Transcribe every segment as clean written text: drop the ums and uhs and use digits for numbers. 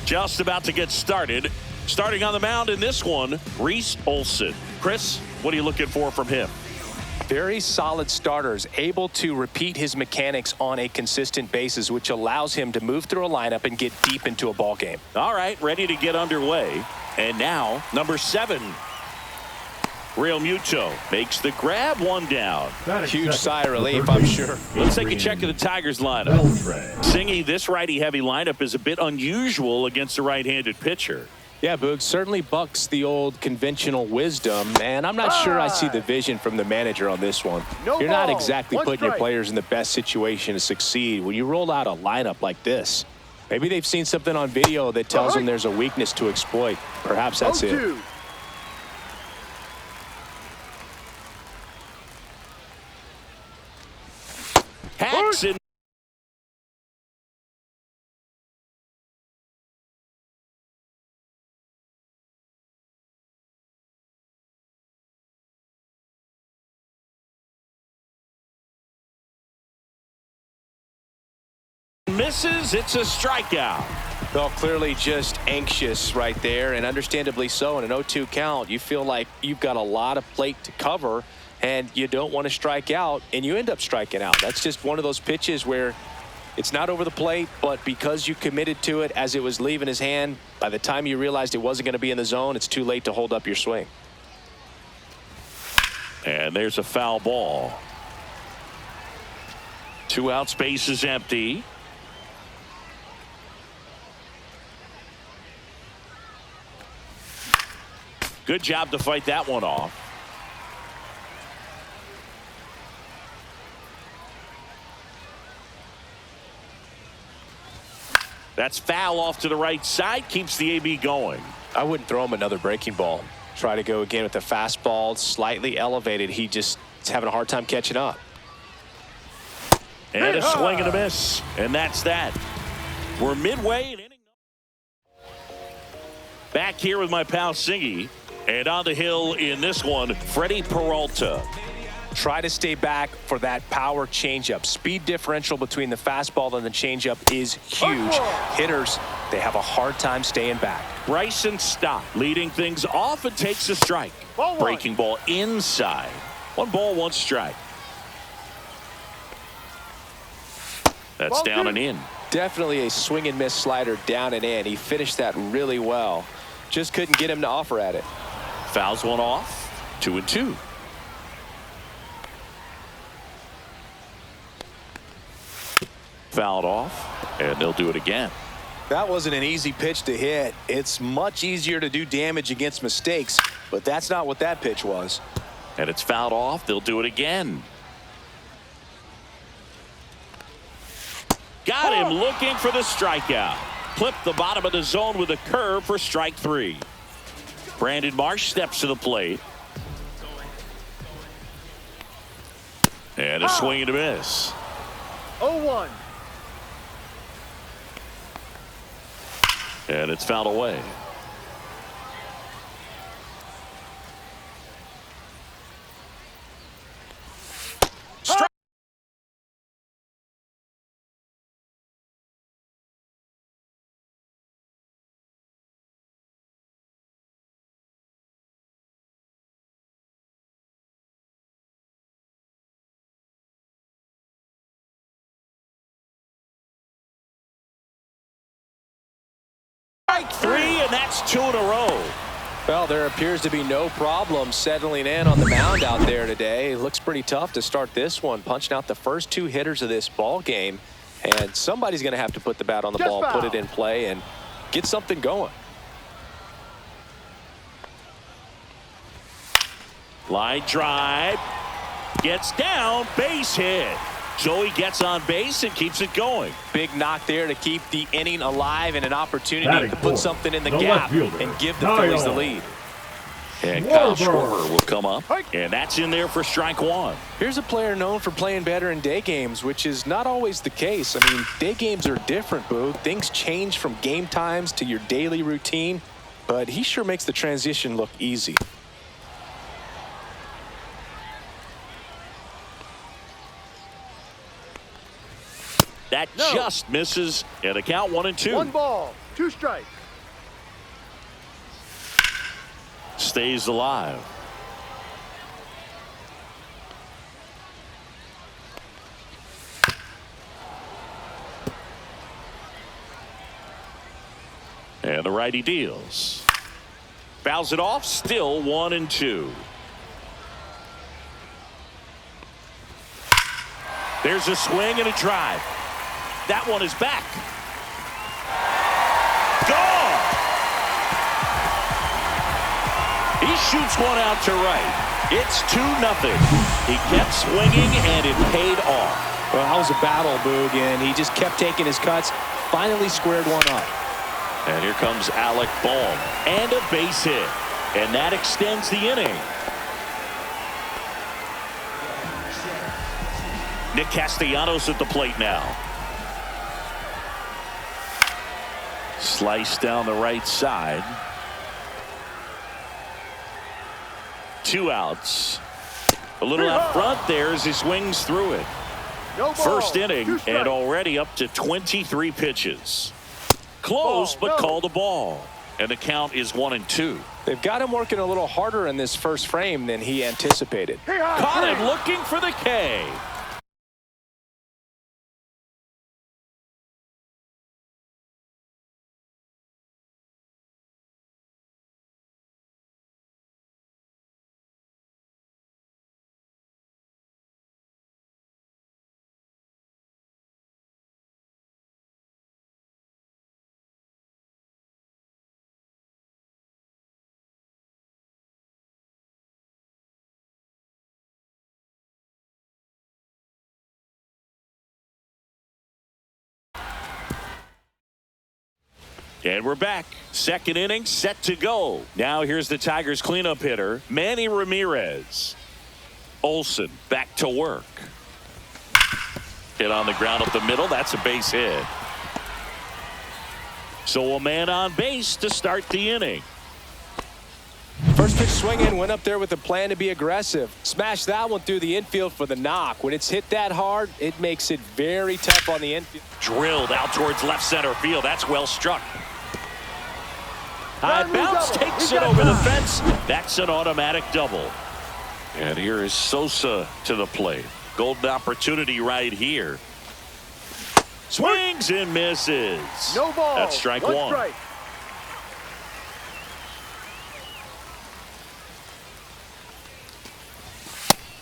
Just about to get started. Starting on the mound in this one, Reese Olson. Chris, what are you looking for from him? Very solid starters, able to repeat his mechanics on a consistent basis, which allows him to move through a lineup and get deep into a ball game. All right, ready to get underway. And now, number 7. Realmuto makes the grab, one down. Huge sigh of relief, I'm sure. Let's take a check of the Tigers lineup. Singy, this righty-heavy lineup is a bit unusual against a right-handed pitcher. Yeah, Boog, certainly bucks the old conventional wisdom, and I'm not sure I see the vision from the manager on this one. You're not exactly putting your players in the best situation to succeed when you roll out a lineup like this. Maybe they've seen something on video that tells them there's a weakness to exploit. Perhaps that's it. Paxton. Misses. It's a strikeout. Well, clearly just anxious right there, and understandably so. In an 0-2 count, you feel like you've got a lot of plate to cover, and you don't want to strike out, and you end up striking out. That's just one of those pitches where it's not over the plate, but because you committed to it as it was leaving his hand, by the time you realized it wasn't going to be in the zone, it's too late to hold up your swing. And there's a foul ball. 2 out, space is empty. Good job to fight that one off. That's foul off to the right side. Keeps the AB going. I wouldn't throw him another breaking ball. Try to go again with the fastball, slightly elevated. He just is having a hard time catching up. And a swing and a miss. And that's that. We're midway in inning. Back here with my pal Singy. And on the hill in this one, Freddie Peralta. Try to stay back for that power changeup. Speed differential between the fastball and the changeup is huge. Hitters, they have a hard time staying back. Bryson Stott leading things off and takes a strike. Breaking ball inside. 1 ball, 1 strike. That's down and in. Definitely a swing and miss slider down and in. He finished that really well. Just couldn't get him to offer at it. Fouls one off. 2-2. Fouled off, and they'll do it again. That wasn't an easy pitch to hit. It's much easier to do damage against mistakes, but that's not what that pitch was. And it's fouled off. They'll do it again. Got him looking for the strikeout. Clipped the bottom of the zone with a curve for strike 3. Brandon Marsh steps to the plate. And a swing and a miss. 0-1. And it's fouled away. Strike. Strike 3, and that's 2 in a row. Well, there appears to be no problem settling in on the mound out there today. It looks pretty tough to start this one, punching out the first 2 hitters of this ball game. And somebody's going to have to put the bat on the ball, put it in play, and get something going. Line drive. Gets down. Base hit. Joey gets on base and keeps it going. Big knock there to keep the inning alive and an opportunity to put something in the gap and give the Phillies the lead. And Kyle Schwarber will come up, and that's in there for strike 1. Here's a player known for playing better in day games, which is not always the case. I mean, day games are different, Boo. Things change from game times to your daily routine, but he sure makes the transition look easy. That just misses, and a count 1-2. 1 ball, 2 strikes. Stays alive. And the righty deals. Fouls it off. Still 1-2. There's a swing and a drive. That one is back. Gone. He shoots one out to right. It's 2-0. He kept swinging and it paid off. Well, that was a battle, Boog, and he just kept taking his cuts. Finally squared one up. And here comes Alec Bohm. And a base hit. And that extends the inning. Nick Castellanos at the plate now. Slice down the right side. 2 outs. A little out front there as he swings through it. No ball. First inning and already up to 23 pitches. Close, but called a ball. And the count is 1-2. They've got him working a little harder in this first frame than he anticipated. Caught him looking for the K. And we're back. Second inning set to go. Now here's the Tigers cleanup hitter, Manny Ramirez. Olsen back to work. Hit on the ground up the middle. That's a base hit. So a man on base to start the inning. First pitch swinging, went up there with a plan to be aggressive. Smashed that one through the infield for the knock. When it's hit that hard, it makes it very tough on the infield. Drilled out towards left center field. That's well struck. High bounce takes it over the fence. That's an automatic double. And here is Sosa to the plate. Golden opportunity right here. Swings and misses. No ball. That's strike one. Strike.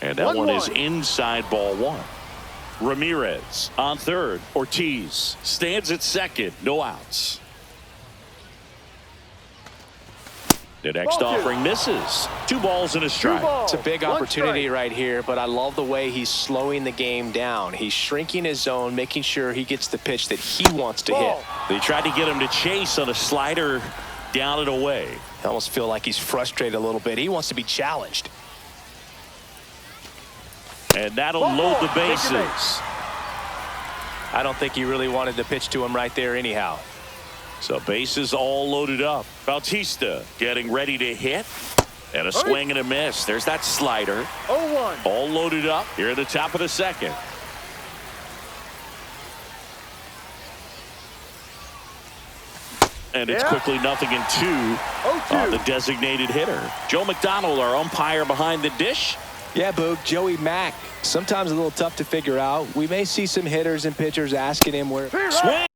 And that one is inside ball one. Ramirez on third. Ortiz stands at second. No outs. The next offering misses. 2 balls and a strike. It's a big opportunity right here, but I love the way he's slowing the game down. He's shrinking his zone, making sure he gets the pitch that he wants to hit. They tried to get him to chase on a slider down and away. I almost feel like he's frustrated a little bit. He wants to be challenged. And that'll load the bases. I don't think he really wanted to pitch to him right there anyhow. So bases all loaded up. Bautista getting ready to hit. And a swing and a miss. There's that slider. 0-1. All loaded up here at the top of the second. And it's quickly 0-2 on the designated hitter. Joe McDonald, our umpire behind the dish. Yeah, Boog, Joey Mack. Sometimes a little tough to figure out. We may see some hitters and pitchers asking him where. Swing.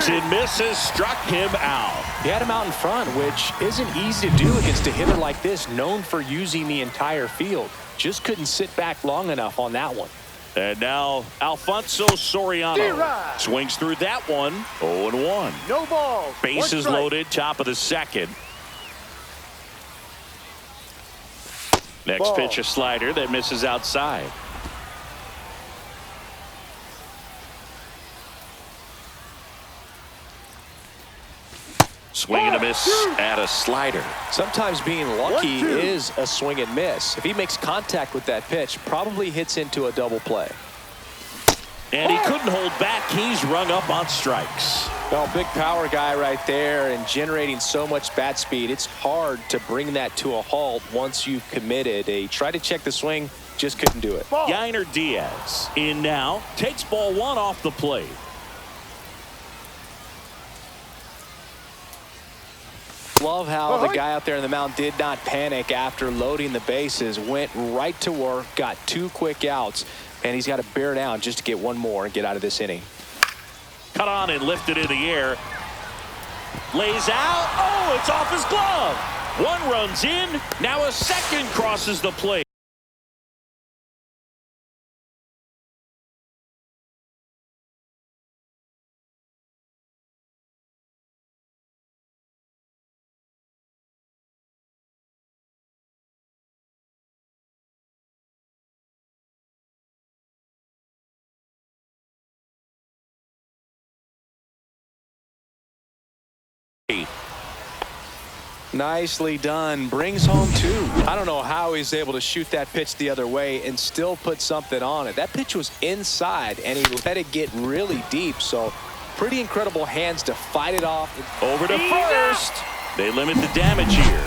Swings and misses, struck him out. He had him out in front, which isn't easy to do against a hitter like this, known for using the entire field. Just couldn't sit back long enough on that one. And now Alfonso Soriano swings through that one. 0-1. No ball. Bases loaded, top of the second. Next pitch, a slider that misses outside. Swing and a miss at a slider. Sometimes being lucky is a swing and miss. If he makes contact with that pitch, probably hits into a double play. And he couldn't hold back. He's rung up on strikes. Well, big power guy right there and generating so much bat speed. It's hard to bring that to a halt once you've committed. He tried to check the swing, just couldn't do it. Yainer Diaz in now, takes ball one off the plate. Love how the guy out there in the mound did not panic after loading the bases. Went right to work, got 2 quick outs, and he's got to bear down just to get one more and get out of this inning. Cut on and lifted in the air. Lays out. Oh, it's off his glove. One runs in. Now a second crosses the plate. Nicely done. Brings home 2. I don't know how he's able to shoot that pitch the other way and still put something on it. That pitch was inside, and he let it get really deep. So pretty incredible hands to fight it off. Over to first. They limit the damage here,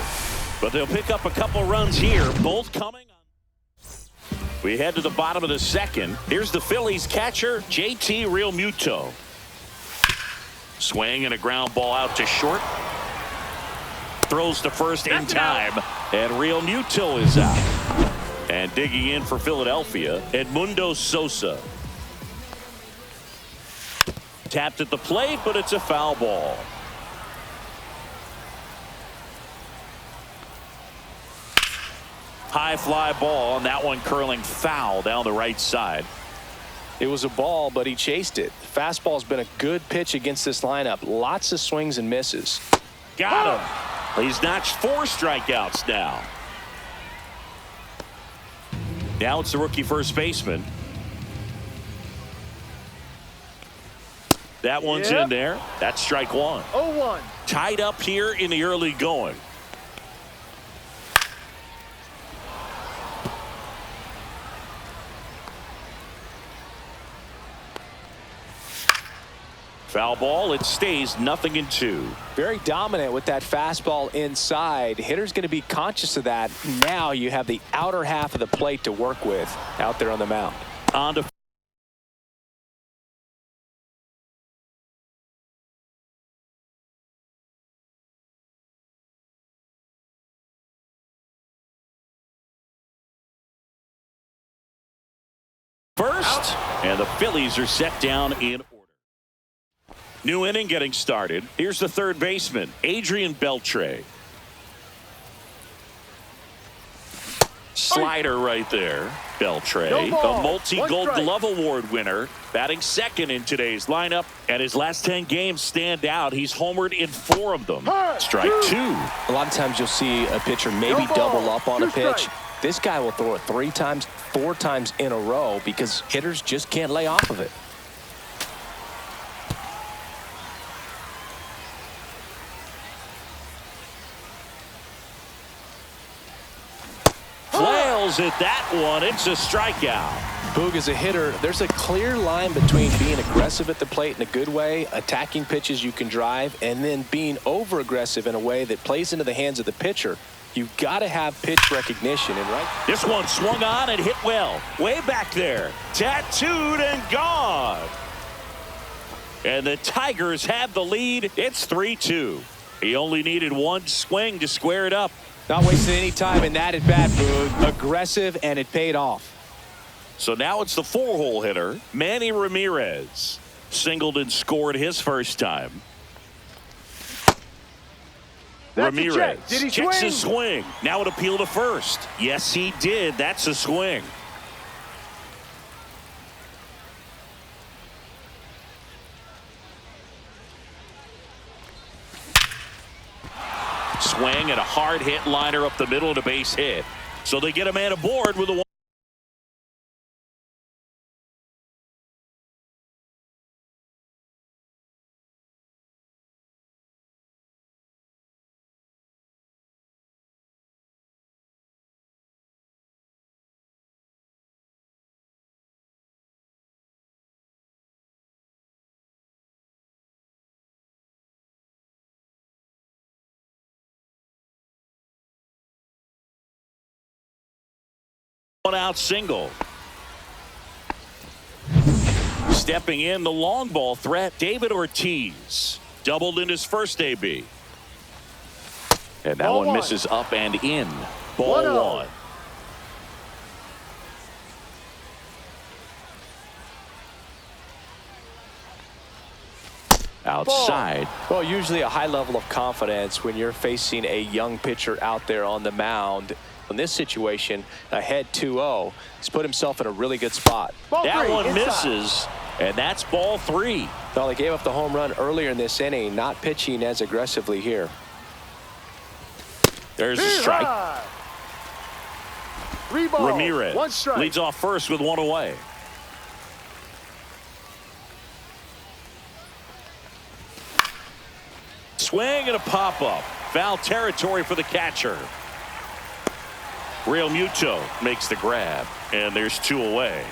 but they'll pick up a couple runs here. Both coming. We head to the bottom of the second. Here's the Phillies catcher, JT Realmuto. Swing and a ground ball out to short. Throws to first in time, and Realmuto is out. And digging in for Philadelphia, Edmundo Sosa. Tapped at the plate, but it's a foul ball. High fly ball, and that one curling foul down the right side. It was a ball, but he chased it. Fastball's been a good pitch against this lineup. Lots of swings and misses. Got him. He's notched 4 strikeouts now. Now it's the rookie first baseman. That one's in there. That's strike 1. 0-1. Tied up here in the early going. Foul ball. It stays 0-2. Very dominant with that fastball inside. Hitter's going to be conscious of that. Now you have the outer half of the plate to work with out there on the mound. On to first, and the Phillies are set down in order. New inning getting started. Here's the third baseman, Adrian Beltre. Slider right there. Beltre, a multi-Gold Glove Award winner, batting second in today's lineup, and his last 10 games stand out. He's homered in 4 of them. Strike 2. A lot of times you'll see a pitcher maybe double up on a pitch. This guy will throw it 3 times, 4 times in a row because hitters just can't lay off of it. Flails at that one. It's a strikeout. Boog, as a hitter, there's a clear line between being aggressive at the plate in a good way, attacking pitches you can drive, and then being over-aggressive in a way that plays into the hands of the pitcher. You've got to have pitch recognition. And this one swung on and hit well. Way back there. Tattooed and gone. And the Tigers have the lead. It's 3-2. He only needed 1 swing to square it up. Not wasting any time in that at bat, Boog. Aggressive, and it paid off. So now it's the 4-hole hitter, Manny Ramirez. Singled and scored his first time. That's Ramirez check. Did he checks swing? his swing. Now an appeal to first. Yes, he did. That's a swing. Swing and a hard hit liner up the middle and a base hit. So they get a man aboard with a one-out single. Stepping in, the long ball threat, David Ortiz. Doubled in his first AB. And that Ball one one. misses up and in. Ball 1-0. one. Outside. Well, usually a high level of confidence when you're facing a young pitcher out there on the mound. In this situation, ahead 2-0, he's put himself in a really good spot. Ball That three, one inside. misses, and that's ball three. Well, they gave up the home run earlier in this inning, not pitching as aggressively here. There's a strike. PHI. 3 balls, Ramirez 1 strike. leads off first with one away. Swing and a pop-up. Foul territory for the catcher. Real Muto makes the grab, and there's 2 away.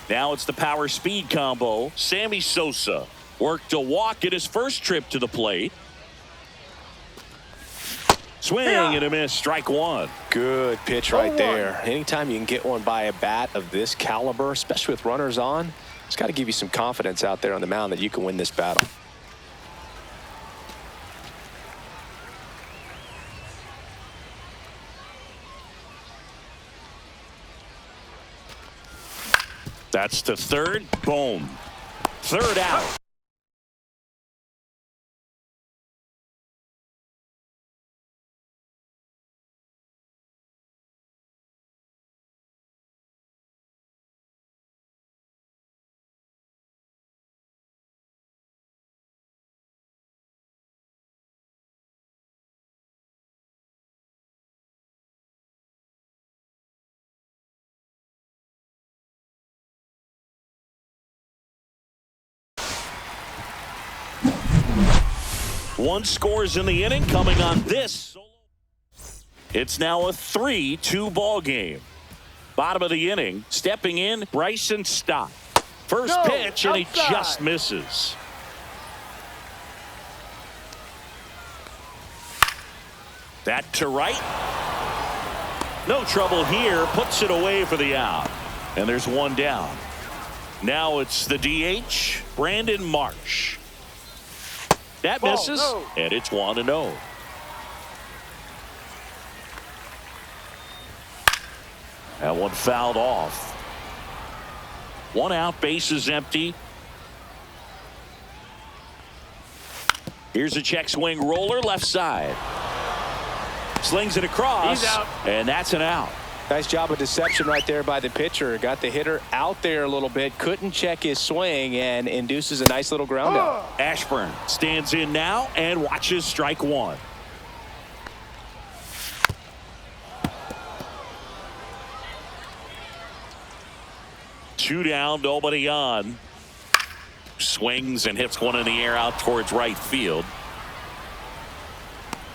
Now it's the power speed combo. Sammy Sosa worked a walk in his first trip to the plate. Swing and a miss. Strike one. Good pitch right 0-1. there. Anytime you can get one by a bat of this caliber, especially with runners on, it's got to give you some confidence out there on the mound that you can win this battle. That's the third. Boom. Third out. One scores in the inning coming on this. It's now a 3-2 ball game. Bottom of the inning, stepping in, Bryson Stott. First No, pitch, and he outside. just misses. That to right. No trouble here, puts it away for the out. And there's one down. Now it's the DH, Brandon Marsh. That Ball, misses, no. and it's 1-0. That one fouled off. One out, base is empty. Here's a check swing roller, left side. Slings it across, He's out. and that's an out. Nice job of deception right there by the pitcher. Got the hitter out there a little bit, couldn't check his swing, and induces a nice little ground out. Ashburn stands in now and watches strike one. Two down, nobody on. Swings and hits one in the air out towards right field.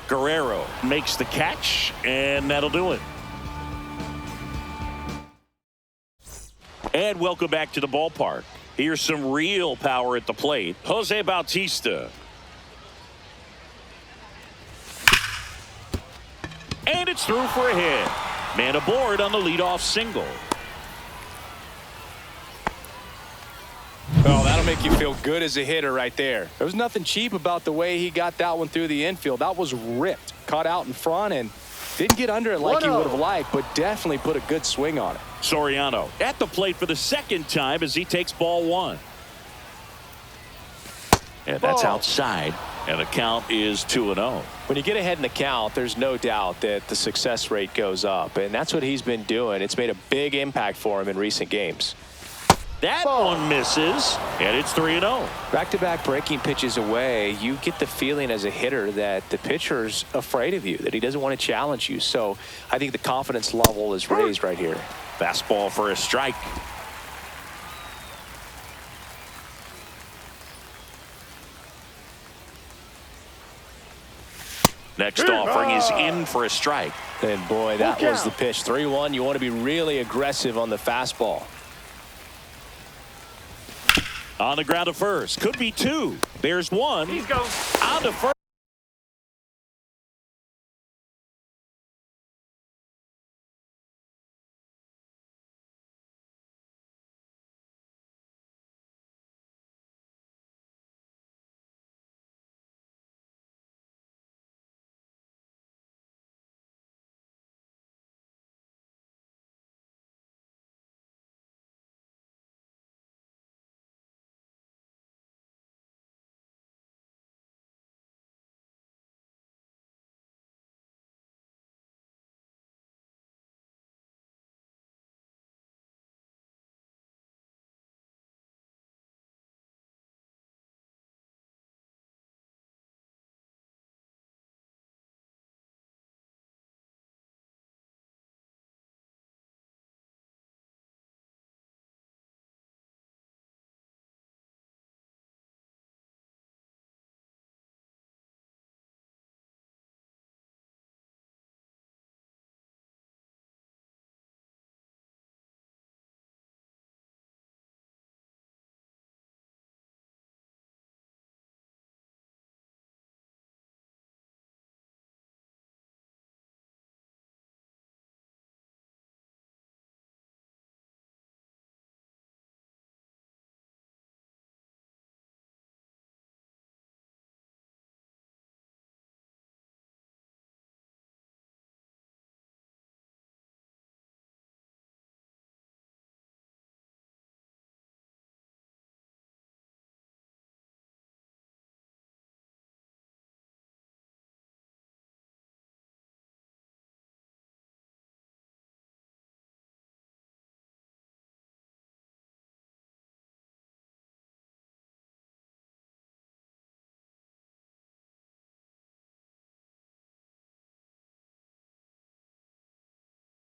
Guerrero makes the catch, and that'll do it. And welcome back to the ballpark. Here's some real power at the plate. Jose Bautista. And it's through for a hit. Man aboard on the leadoff single. Oh, that'll make you feel good as a hitter right there. There was nothing cheap about the way he got that one through the infield. That was ripped. Caught out in front, and Didn't get under it like he 1-0. would have liked, but definitely put a good swing on it. Soriano at the plate for the second time as he takes ball one. And that's Ball. outside. And the count is 2-0. When you get ahead in the count, there's no doubt that the success rate goes up, and that's what he's been doing. It's made a big impact for him in recent games. That Ball. one misses, and it's 3-0. Back-to-back breaking pitches away, you get the feeling as a hitter that the pitcher's afraid of you, that he doesn't want to challenge you. So I think the confidence level is raised right here. Fastball for a strike. Next offering is in for a strike. And boy, that Full was the count. pitch. 3-1. You want to be really aggressive on the fastball. On the ground to first. Could be two. There's one. He's going. On to first.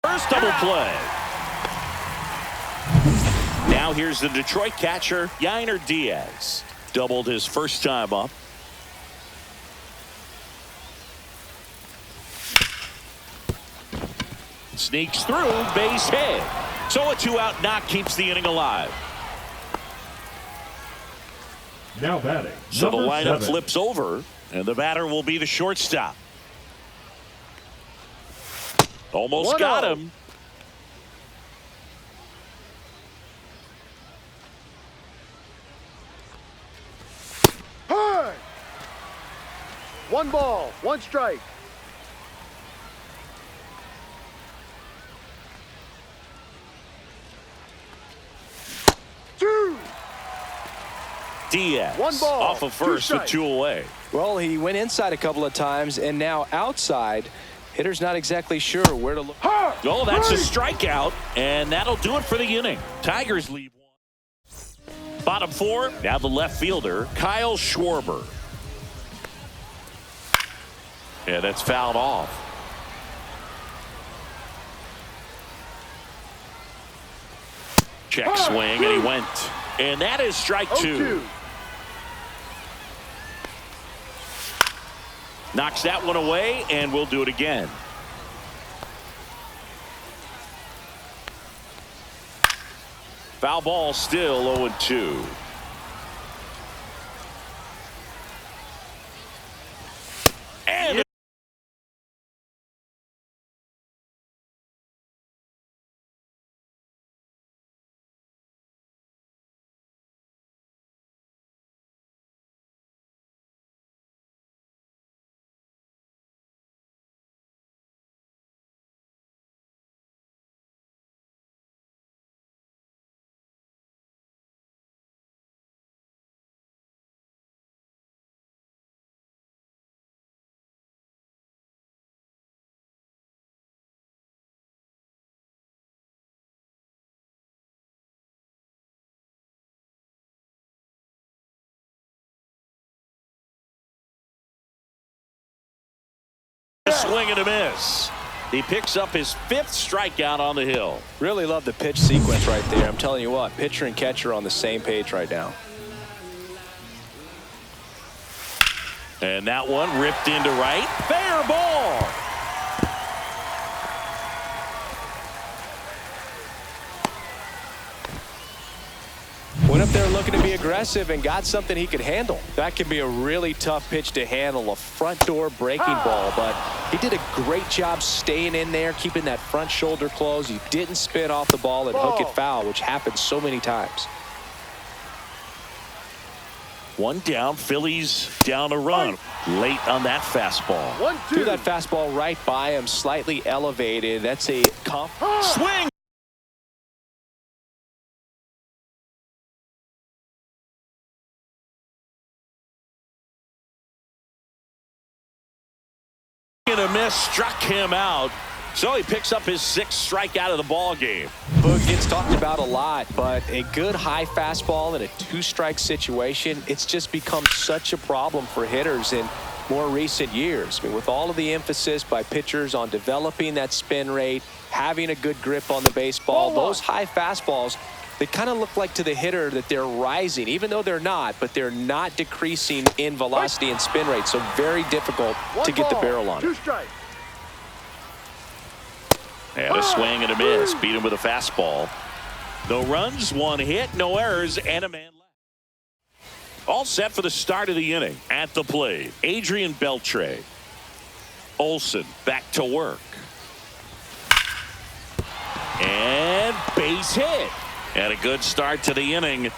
First double play. Now here's the Detroit catcher, Yainer Diaz. Doubled his first time up. Sneaks through, base hit. So a two-out knock keeps the inning alive. Now batting. So the number lineup 7. flips over, and the batter will be the shortstop. Almost 1-0. got him. Hey! 1 ball, 1 strike. Two. Diaz 1 ball, off of 2 first with strikes. 2 away. Well, he went inside a couple of times, and now outside. Hitter's not exactly sure where to look. Ha! Oh, that's a Hey! strikeout, and that'll do it for the inning. Tigers leave one. Bottom 4, now the left fielder, Kyle Schwarber. Yeah, that's fouled off. Check swing, and he went. And that is strike 2. 0-2. Knocks that one away, and we'll do it again. Foul ball, still 0-2. And swing and a miss. He picks up his 5th strikeout on the hill. Really love the pitch sequence right there. I'm telling you what, pitcher and catcher are on the same page right now. And that one ripped into right. Fair ball. Went up there looking to be aggressive and got something he could handle. That can be a really tough pitch to handle, a front door breaking ball, but he did a great job staying in there, keeping that front shoulder closed. He didn't spin off the ball and hook it foul, which happens so many times. 1 down. Phillies down a run. Late on that fastball. 1-2. Threw that fastball right by him, slightly elevated. That's a Swing. And a miss struck him out. So he picks up his 6th strikeout of the ball game. Boog gets talked about a lot, but a good high fastball in a 2-strike situation, it's just become such a problem for hitters in more recent years. I mean, with all of the emphasis by pitchers on developing that spin rate, having a good grip on the baseball, those high fastballs, they kind of look like to the hitter that they're rising, even though they're not, but they're not decreasing in velocity and spin rate. So very difficult to get the barrel on 2 it. strikes. And a swing and a miss. Beat him with a fastball. No runs, 1 hit, no errors, and a man left. All set for the start of the inning. At the plate, Adrian Beltre. Olsen back to work. And base hit. And a good start to the inning.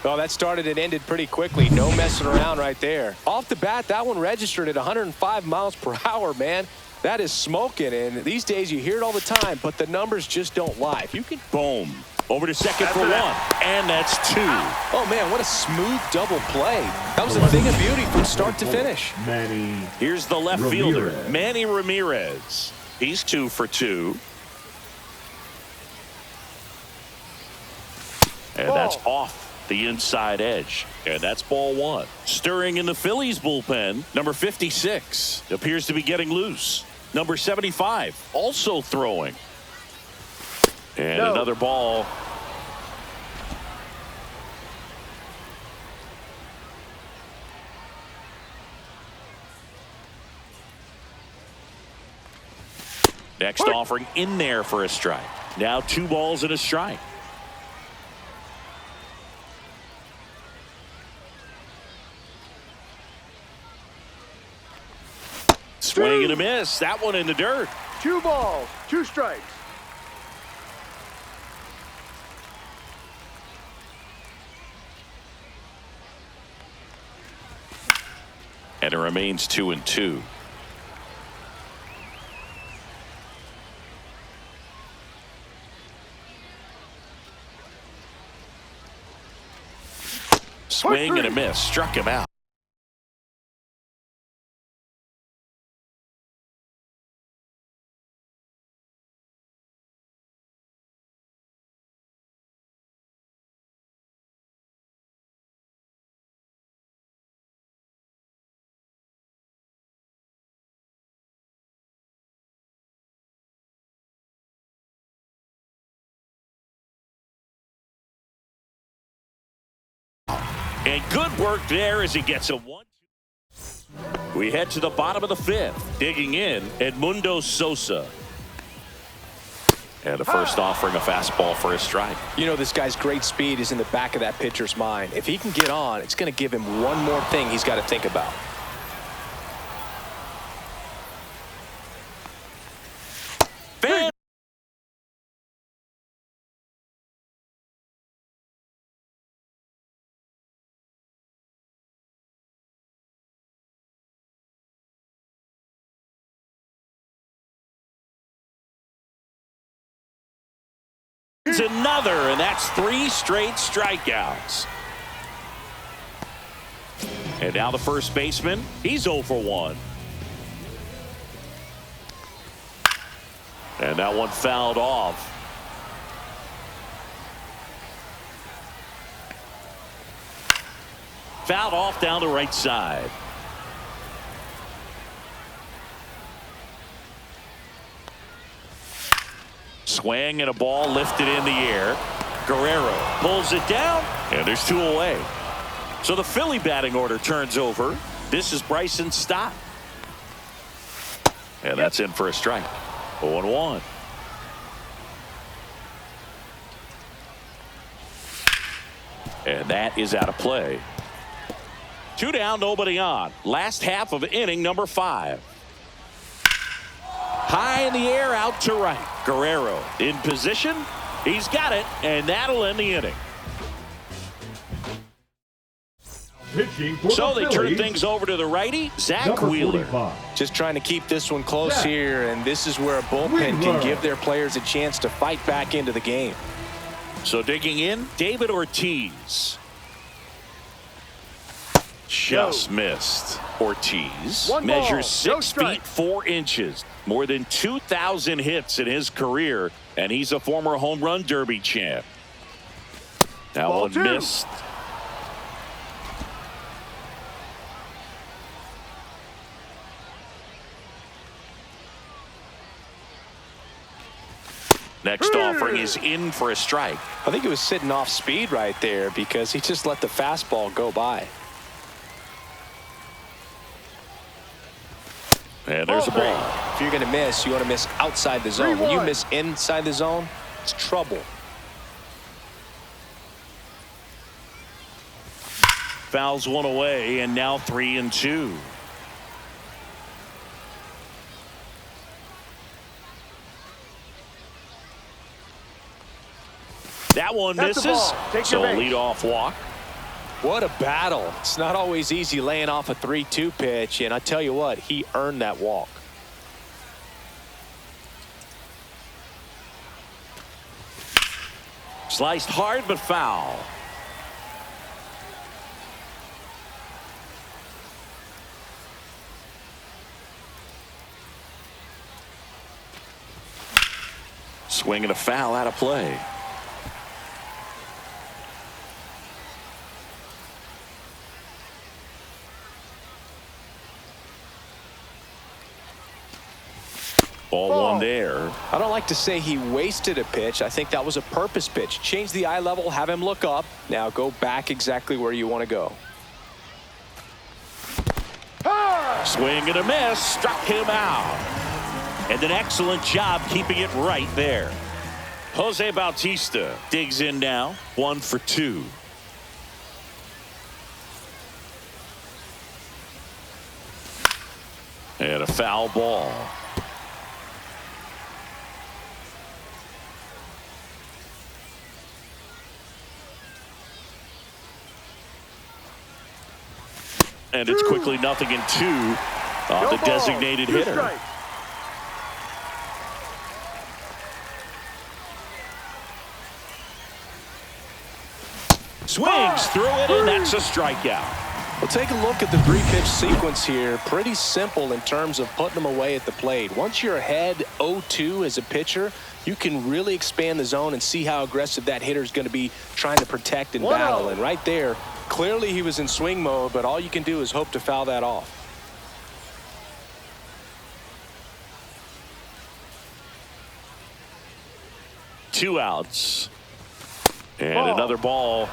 Oh, that started and ended pretty quickly. No messing around right there. Off the bat, that one registered at 105 miles per hour, man. That is smoking, and these days you hear it all the time, but the numbers just don't lie. If you can... Boom. Over to second for 1. And that's 2. Oh, man, what a smooth double play. That was a thing of beauty from start to finish. Here's the left fielder, Manny Ramirez. He's 2 for 2. And that's off the inside edge. And that's ball 1. Stirring in the Phillies bullpen, number 56 appears to be getting loose. Number 75 also throwing. And another ball. Next offering in there for a strike. Now 2 balls and a strike. Swing and a miss. That one in the dirt. 2 balls, 2 strikes. And it remains 2-2. Swing and a miss. Struck him out. And good work there as he gets a 1-2. We head to the bottom of the 5th. Digging in, Edmundo Sosa. And the first offering a fastball for a strike. You know, this guy's great speed is in the back of that pitcher's mind. If he can get on, it's going to give him one more thing he's got to think about. finds another, and that's 3 straight strikeouts. And now the first baseman, he's 0 for 1. And that one fouled off. Fouled off down the right side. Swing and a ball lifted in the air. Guerrero pulls it down, and there's 2 away. So the Philly batting order turns over. This is Bryson Stott. And that's in for a strike. 0-1. And that is out of play. 2 down, nobody on. Last half of inning number 5. High in the air, out to right. Guerrero in position. He's got it, and that'll end the inning. So they turn things over to the righty, Zach Wheeler. 45. Just trying to keep this one close here, and this is where a bullpen can give their players a chance to fight back into the game. So digging in, David Ortiz. Just missed. Ortiz measures 6 feet 4 inches. More than 2,000 hits in his career, and he's a former home run derby champ. That one missed. Next offering is in for a strike. I think he was sitting off speed right there because he just let the fastball go by. And there's a ball. If you're going to miss, you want to miss outside the zone. When you miss inside the zone, it's trouble. Fouls one away, and now 3-2. That one misses. So a leadoff walk. What a battle. It's not always easy laying off a 3-2 pitch, and I tell you what, he earned that walk. Sliced hard but foul. Swing and a foul out of play. Ball one there. I don't like to say he wasted a pitch. I think that was a purpose pitch. Change the eye level, have him look up. Now go back exactly where you want to go. Swing and a miss. Struck him out. And an excellent job keeping it right there. Jose Bautista digs in now. 1 for 2. And a foul ball. And it's quickly 0-2 on the designated hitter. Swings through it, and that's a strikeout. Well, take a look at the 3-pitch sequence here. Pretty simple in terms of putting them away at the plate. Once you're ahead 0-2 as a pitcher, you can really expand the zone and see how aggressive that hitter is going to be trying to protect and battle. And right there, clearly he was in swing mode, but all you can do is hope to foul that off. Two outs. And another ball.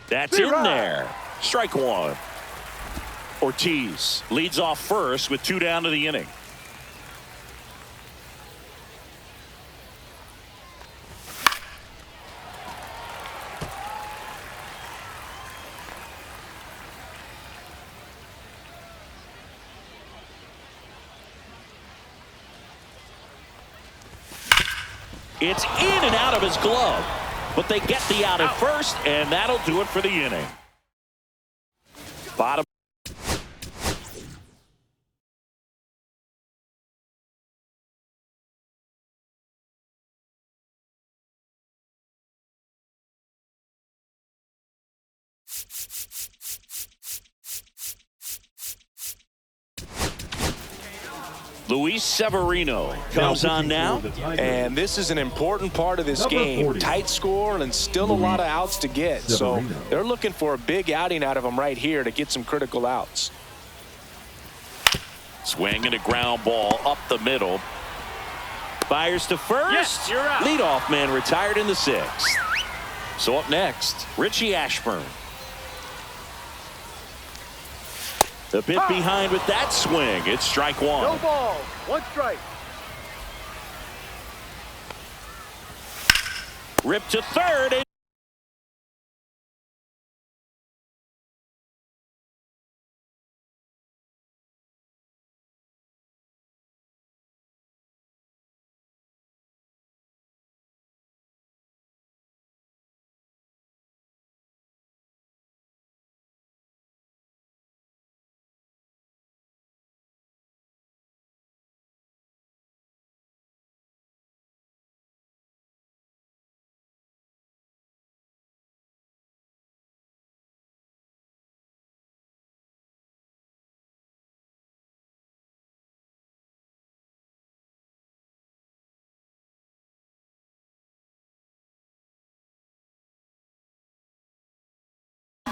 That's in there. Strike one. Ortiz leads off first with 2 down to the inning. It's in and out of his glove. But they get the out at first, and that'll do it for the inning. Bottom. Luis Severino comes on now. And this is an important part of this game. 40. Tight score and still a lot of outs to get. So they're looking for a big outing out of him right here to get some critical outs. Swing and a ground ball up the middle. Fires to first. Yes, you're out. Leadoff man retired in the 6th. So up next, Richie Ashburn. The bit behind with that swing. It's strike one. No ball. One strike. Ripped to third. And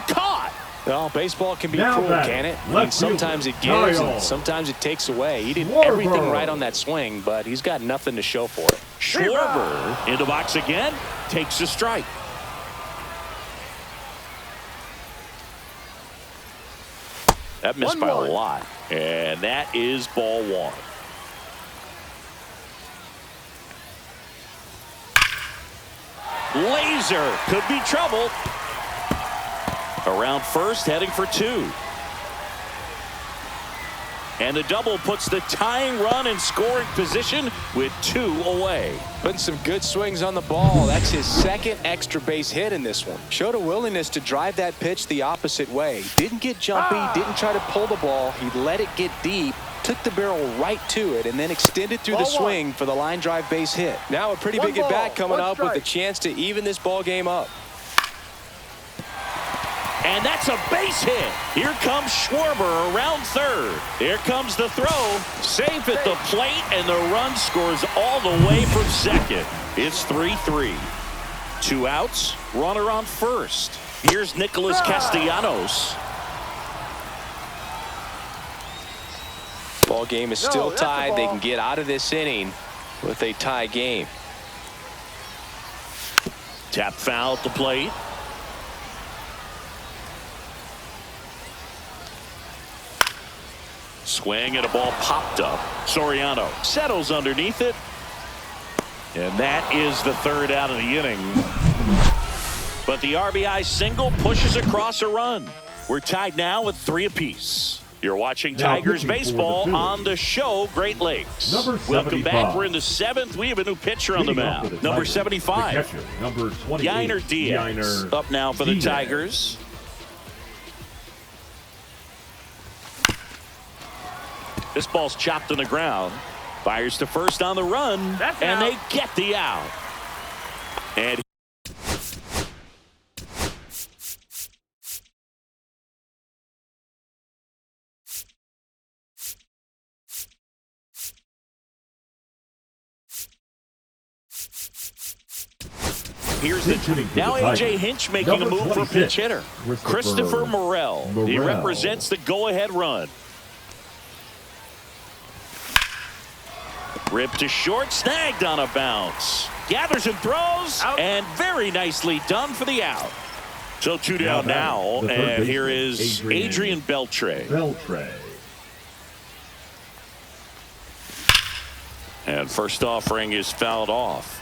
caught. Well, baseball can be Now cruel, batting, can it? left Sometimes it fielder, gives Kyle and sometimes it takes away. He did Schwarber. everything right on that swing, but he's got nothing to show for it. Schwarber in the box again. Takes a strike. That missed by a 1-1. lot. And that is ball one. Laser could be trouble. Around first, heading for 2. And the double puts the tying run in scoring position with 2 away. Putting some good swings on the ball. That's his second extra base hit in this one. Showed a willingness to drive that pitch the opposite way. Didn't get jumpy, didn't try to pull the ball. He let it get deep, took the barrel right to it, and then extended through the swing for the line drive base hit. Now a pretty big at bat coming up with the chance to even this ball game up. And that's a base hit. Here comes Schwarber around third. Here comes the throw. Safe at the plate, and the run scores all the way from second. It's 3-3. 2 outs, runner on first. Here's Nicholas Castellanos. Ball game is still tied. They can get out of this inning with a tie game. Tap foul at the plate. Swing and a ball popped up. Soriano settles underneath it. And that is the third out of the inning. But the RBI single pushes across a run. We're tied now with 3 apiece. You're watching Now Tigers pitching for the baseball Phillies. on the show Great Lakes. Number Welcome back. 75. We're in the 7th. We have a new pitcher on the Leading off for mound. the Number Tigers, 75. the catcher, number 28, Yainer Diaz Yainer up now for the Diaz. Tigers. This ball's chopped on the ground. Fires to first on the run. And they get the out. And here's the now A.J. Hinch making a move for pinch hitter. Christopher Morel. He represents the go-ahead run. Ripped to short, snagged on a bounce. Gathers and throws, and very nicely done for the out. So 2 down now, and here is Adrian Beltre. And first offering is fouled off.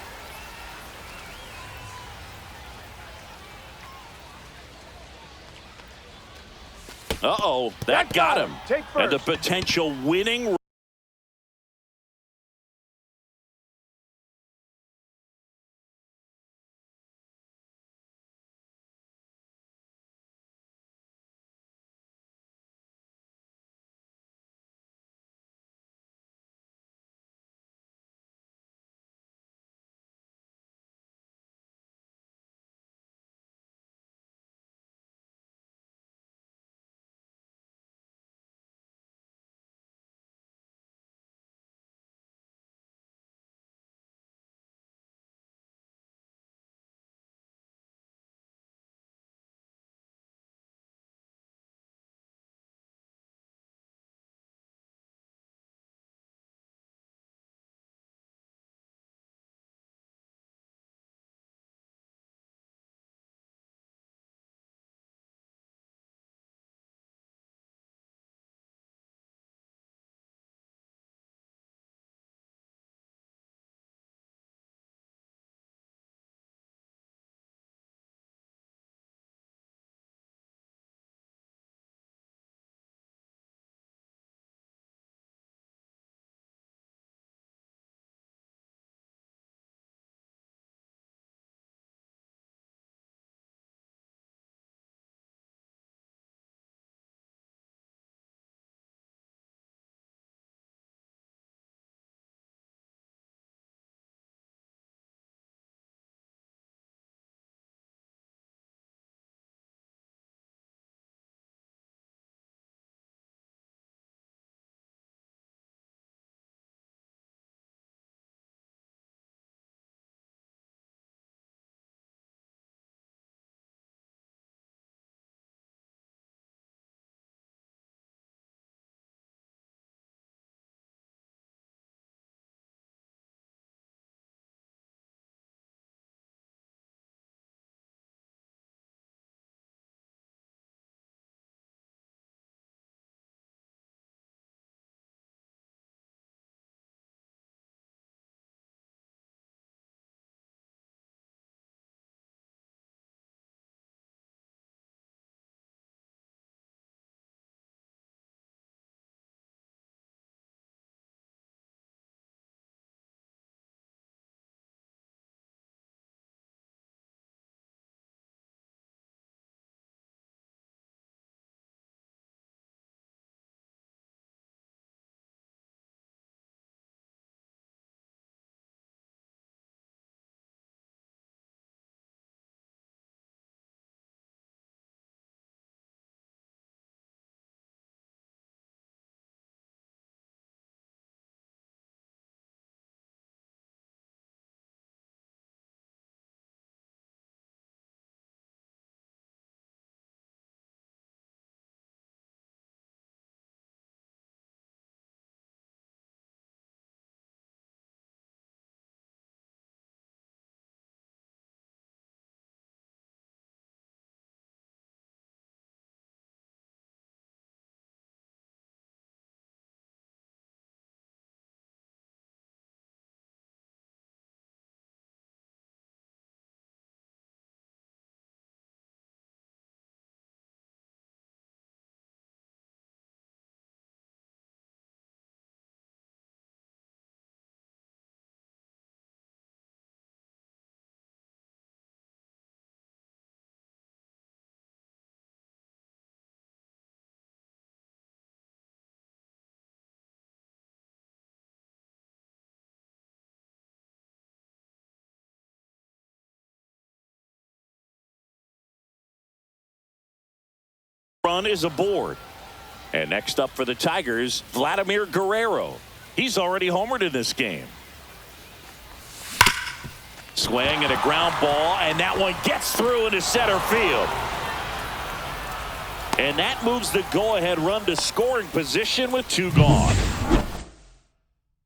Uh-oh, that got him. And the potential winning run is aboard. And next up for the Tigers, Vladimir Guerrero. He's already homered in this game. Swing and a ground ball, and that one gets through into center field. And that moves the go-ahead run to scoring position with 2 gone.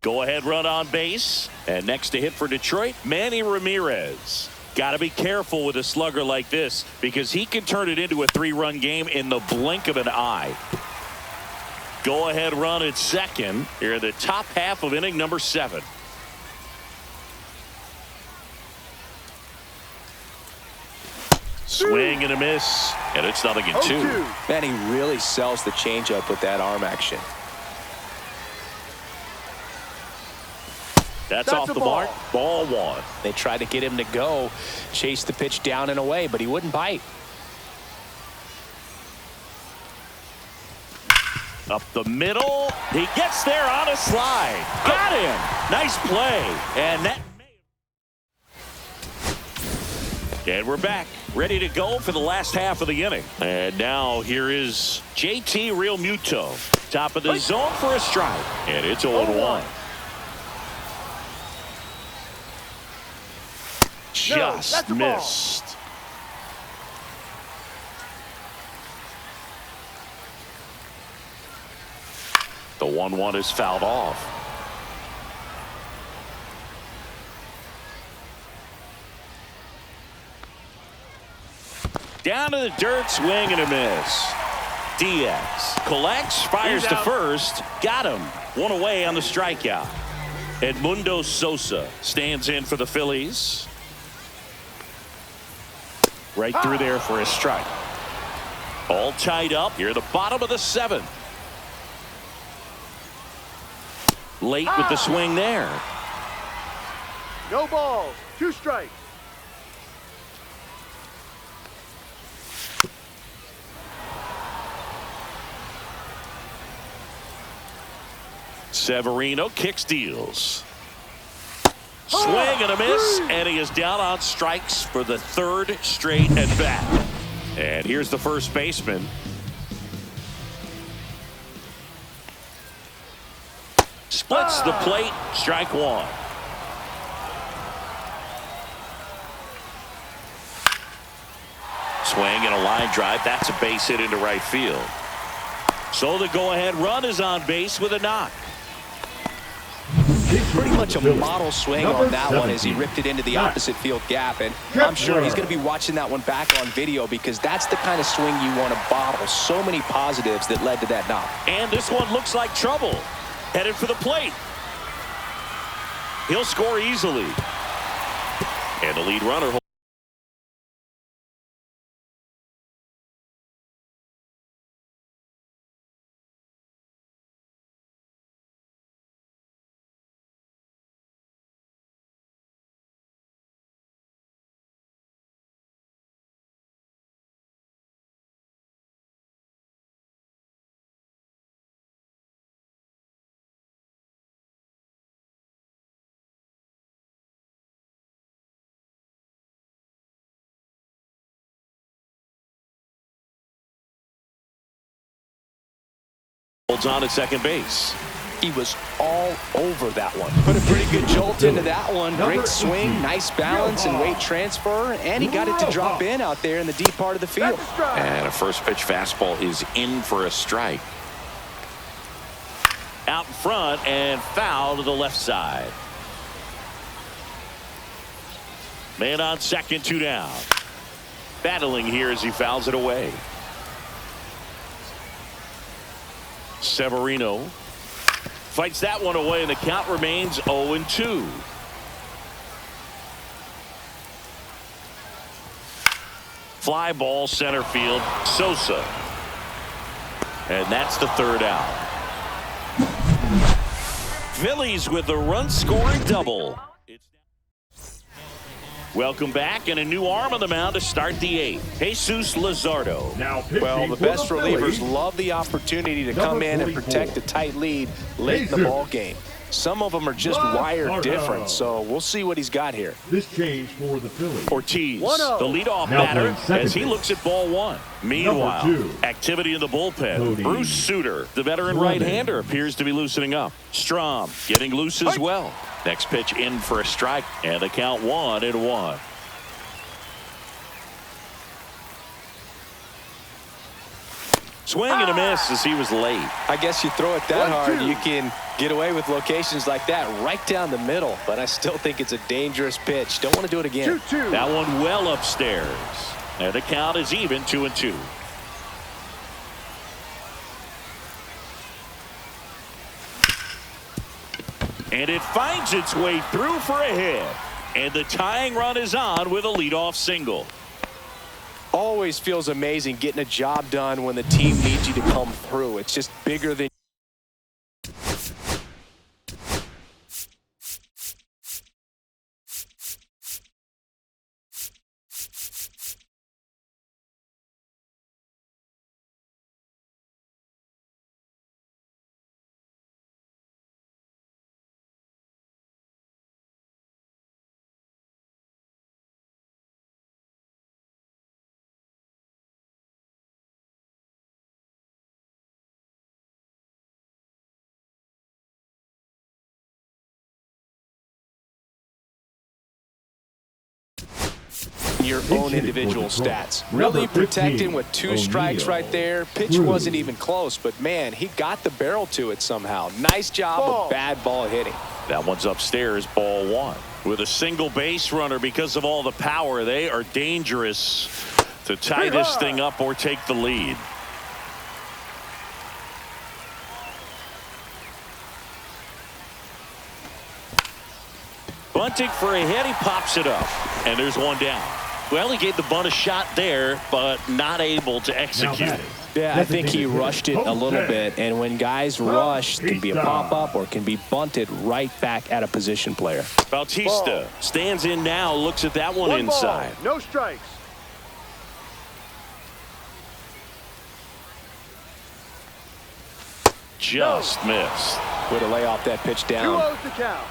Go-ahead run on base. And next to hit for Detroit, Manny Ramirez. Got to be careful with a slugger like this because he can turn it into a 3-run game in the blink of an eye. Go-ahead run at second here in the top half of inning number 7. Swing and a miss, and it's 0-2. Man, he really sells the changeup with that arm action. That's off the mark. Ball 1. They tried to get him to go, chase the pitch down and away, but he wouldn't bite. Up the middle. He gets there on a slide. Got him. Nice play. And we're back. Ready to go for the last half of the inning. And now here is JT Realmuto. Top of the zone for a strike. And it's 0-1. Just missed. The 1-1 is fouled off. Down to the dirt, swing and a miss. Diaz collects, fires to first. Got him. 1 away on the strikeout. Edmundo Sosa stands in for the Phillies. Right through there for a strike. All tied up here at the bottom of the 7th. Late with the swing there. No balls. 2 strikes. Severino kicks, deals. Swing and a miss, and he is down on strikes for the 3rd straight at bat. And here's the first baseman. Splits the plate, strike 1. Swing and a line drive. That's a base hit into right field. So the go-ahead run is on base with a knock. Pretty much a model swing on that one as he ripped it into the opposite field gap, and I'm sure he's going to be watching that one back on video because that's the kind of swing you want to bottle. So many positives that led to that knock. And this one looks like trouble. Headed for the plate. He'll score easily. And the lead runner holds on at second base. He was all over that one. Put a pretty good jolt into that one. Great swing, nice balance and weight transfer, and he got it to drop in out there in the deep part of the field. And a first pitch fastball is in for a strike. Out in front and foul to the left side. Man on second, 2 down. Battling here as he fouls it away. Severino fights that one away, and the count remains 0-2. Fly ball center field. Sosa. And that's the 3rd out. Phillies with the run-scoring double. Welcome back, and a new arm on the mound to start the 8th. Jesus Luzardo. Well, the best relievers love the opportunity to come in and protect a tight lead late in the ball game. Some of them are just wired different, so we'll see what he's got here. This change for the Phillies. Ortiz, 1-0. the leadoff Now batter, playing second as he base. looks at ball one. Meanwhile, Number 2. activity in the bullpen. Cody. Bruce Sutter, the veteran Clemens. right-hander, appears to be loosening up. Strom getting loose as well. Next pitch in for a strike, and the count 1-1. Swing and a miss as he was late. I guess you throw it that 1-2. hard, you can get away with locations like that right down the middle. But I still think it's a dangerous pitch. Don't want to do it again. 2-2. That one well upstairs. And the count is even 2-2. And it finds its way through for a hit. And the tying run is on with a leadoff single. Always feels amazing getting a job done when the team needs you to come through. It's just bigger than. Your own individual stats. Really protecting with 2 strikes right there. Pitch wasn't even close, but man, he got the barrel to it somehow. Nice job of bad ball hitting. That one's upstairs, ball 1. With a single base runner, because of all the power, they are dangerous to tie this thing up or take the lead. Bunting for a hit, he pops it up, and there's one down. Well, he gave the bunt a shot there, but not able to execute it. Yeah, I think he rushed it a little bit, and when guys rush, it can be a pop-up or it can be bunted right back at a position player. Bautista stands in now, looks at that one inside. No strikes. Just missed. Way to lay off that pitch down. 2-0 the count.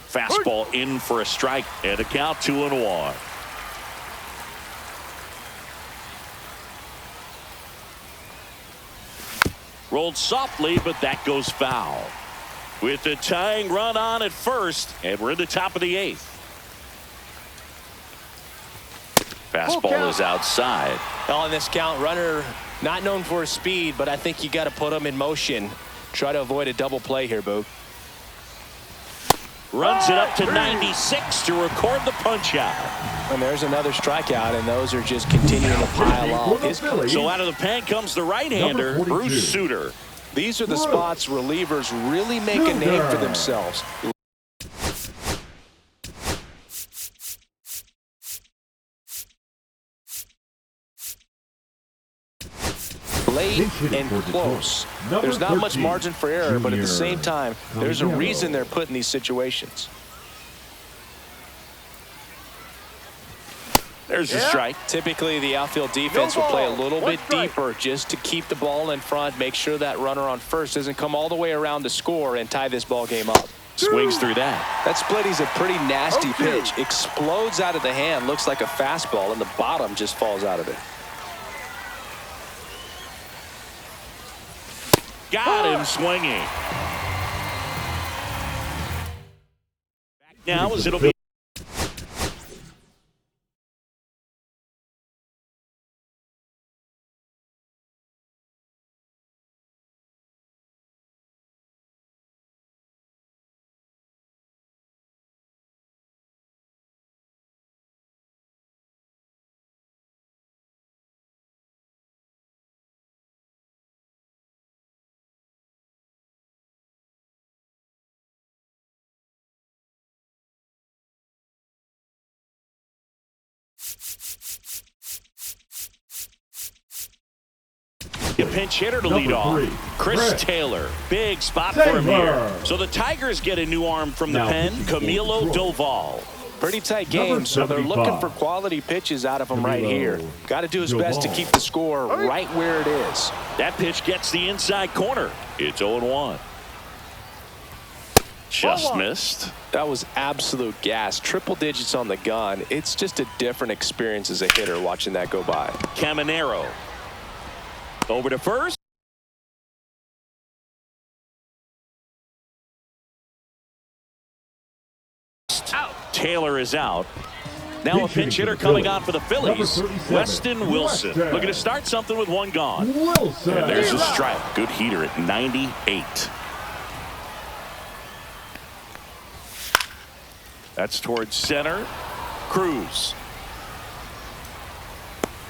Fastball in for a strike, and a count 2-1. Rolled softly, but that goes foul. With the tying run on at first, and we're in the top of the 8th. Fastball is outside. On this count, runner not known for his speed, but I think you got to put him in motion. Try to avoid a double play here, Boog. Runs it up to 96 to record the punch out. And there's another strikeout, and those are just continuing to pile on. So out of the pen comes the right-hander, Bruce Sutter. These are the spots relievers really make a name for themselves. Late and close. There's not much margin for error, but at the same time, there's a reason they're put in these situations. There's a strike. Typically, the outfield defense will play a little bit deeper just to keep the ball in front, make sure that runner on first doesn't come all the way around to score and tie this ball game up. Swings through that. That splitty's a pretty nasty pitch. Explodes out of the hand, looks like a fastball, and the bottom just falls out of it. Got him swinging. Back now as it'll be. A pinch hitter to lead off. Chris Taylor. Big spot for him here. So the Tigers get a new arm from the pen, Camilo Doval. Pretty tight game, so they're looking for quality pitches out of him right here. Got to do his best to keep the score right where it is. That pitch gets the inside corner. It's 0-1. Just missed. That was absolute gas. Triple digits on the gun. It's just a different experience as a hitter watching that go by. Caminero over to first. Out. Taylor is out. Now a pinch hitter coming on for the Phillies. Weston Wilson looking to start something with one gone. And there's a strike. Good heater at 98. That's towards center. Cruz.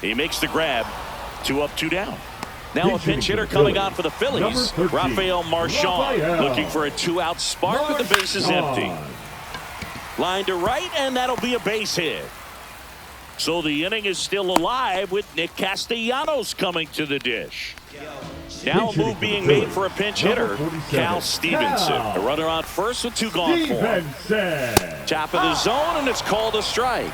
He makes the grab. 2 up, 2 down. Now a pinch hitter coming on for the Phillies. Rafael Marchand looking for a 2-out spark with the bases empty. Line to right, and that'll be a base hit. So the inning is still alive with Nick Castellanos coming to the dish. Now a move being made for a pinch hitter, Cal Stevenson. A runner on first with 2 gone for him. Top of the zone, and it's called a strike.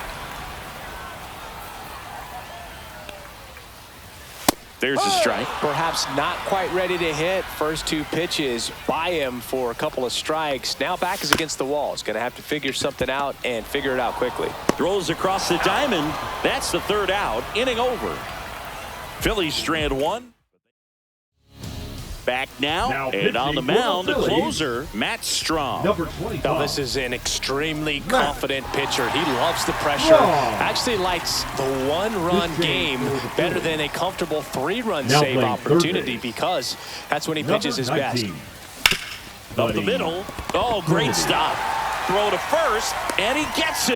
There's a strike. Perhaps not quite ready to hit. First 2 pitches by him for a couple of strikes. Now back is against the wall. He's going to have to figure something out and figure it out quickly. Throws across the diamond. That's the 3rd out. Inning over. Phillies strand 1. Back now and on the mound, the closer, Matt Strom. Now this is an extremely confident pitcher. He loves the pressure. Actually likes the 1-run game better than a comfortable 3-run save opportunity because that's when he pitches his best. Up the middle. Oh, great stop. Throw to first, and he gets it.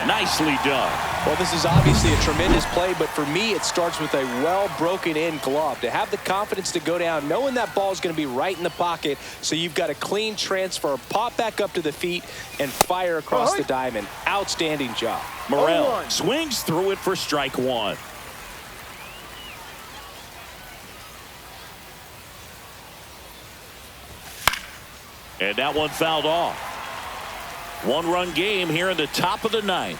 Nicely done. Well, this is obviously a tremendous play, but for me, it starts with a well broken in glove. To have the confidence to go down, knowing that ball is going to be right in the pocket, so you've got a clean transfer, pop back up to the feet, and fire across the diamond. Outstanding job. Morel swings through it for strike 1. And that one fouled off. 1-run game here in the top of the 9th.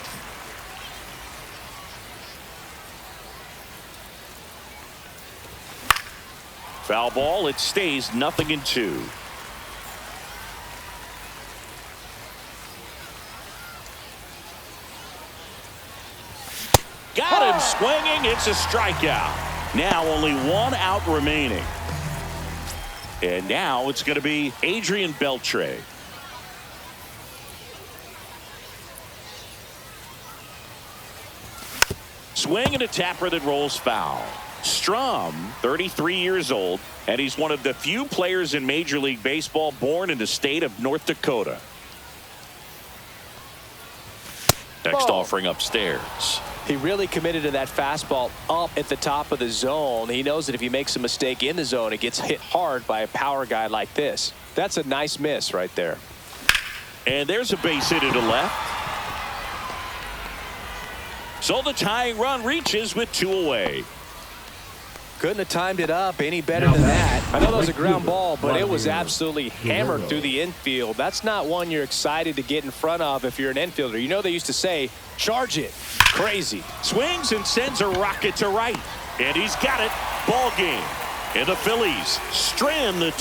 Foul ball. It stays 0-2. Got him swinging. It's a strikeout. Now only 1 out remaining. And now it's going to be Adrian Beltre. Swing and a tapper that rolls foul. Strom, 33 years old, and he's one of the few players in Major League Baseball born in the state of North Dakota. Next offering upstairs. He really committed to that fastball up at the top of the zone. He knows that if he makes a mistake in the zone, it gets hit hard by a power guy like this. That's a nice miss right there. And there's a base hit to left. So the tying run reaches with 2 away. Couldn't have timed it up any better than that. I know that was a ground ball, but it was absolutely hammered through the infield. That's not one you're excited to get in front of if you're an infielder. You know they used to say, charge it. Crazy. Swings and sends a rocket to right. And he's got it. Ball game. And the Phillies strand the